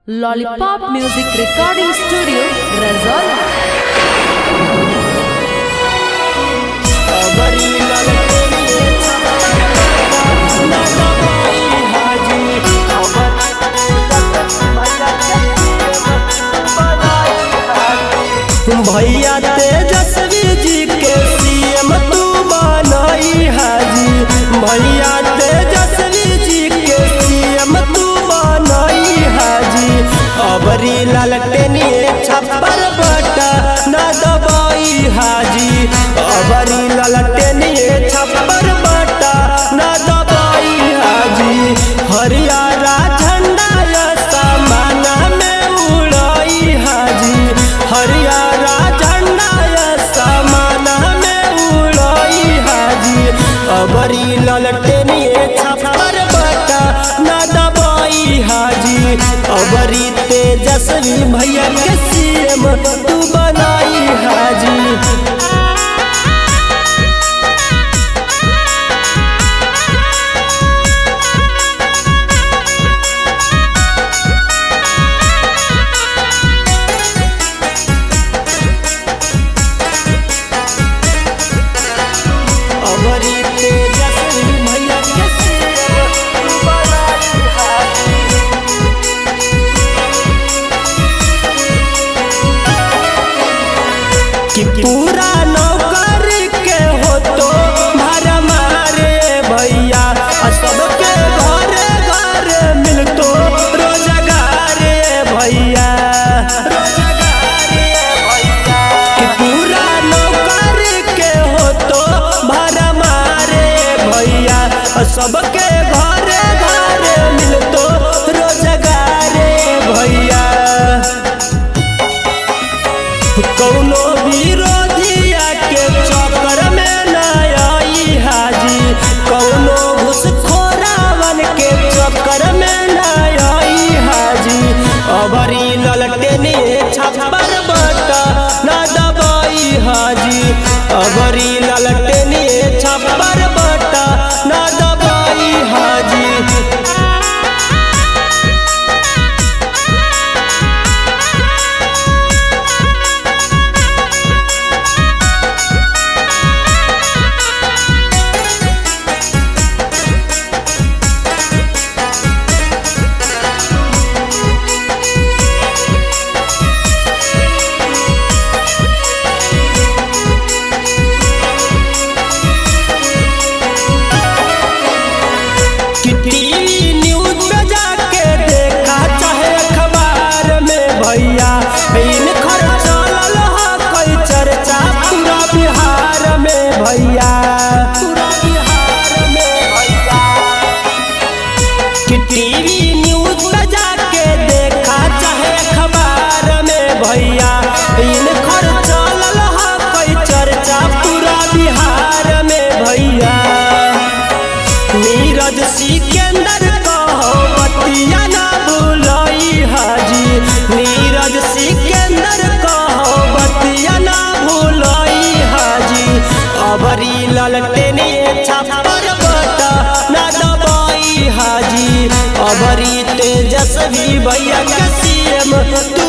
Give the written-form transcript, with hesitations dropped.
Lollipop Music Recording Studio, Razor. भैया तेजस्वी जी के CM तू बनाई हाजी। भैया तेजस्वी जी के सीएम तू बनाई हाजी। अबरी लालटेनिए छप्पर बटा न दबाई हाजी। अबरी लालटेनिए छप्पर बटा न दबाई हाजी। हरियाणा झंडा सामान में उड़ाई हाजी। हरियाणा अबरी ललटेनिए छप्पर बटा न दबाई हाजी। अबरी तेजस्वी भैया के सीएम तू बनाई हाजी। कि पूरा नौकरी के हो तो भर मारे भैया। सबके घरे घरे मिलतो रोजगार भैया। कि पूरा नौकरी के हो तो भर मारे भैया। सबके घरे घरे मिलतो रोजगार भैया। कौनो विरोधिया के चक्कर में न आई हाजी। कौनो घुसखोरावन के चक्कर में न आई हाजी। अबरी ललटेनिए छप्पर बटा न दबाई हाजी। अबरी ललटेनिए छप्पर बटा न दबाई हाजी। टीवी न्यूज पे जाके देखा चाहे अखबार में भैया। इन खर्च चलल कई चर्चा पूरा बिहार में भैया। पूरा बिहार में भैया। कि टीवी न्यूज पे जाके देखा चाहे अखबार में भैया। इन खर्च चलल कई चर्चा पूरा बिहार में भैया। नीरज सिकंदर कहो बतिया ना भूलाई हाजी। नीरज सिकंदर कहो बतिया ना भूलाई हाजी। अबरी ललटेनिए छप्पर बटा न दबाई हाजी। अबरी तेजस्वी भैया के सीएम तू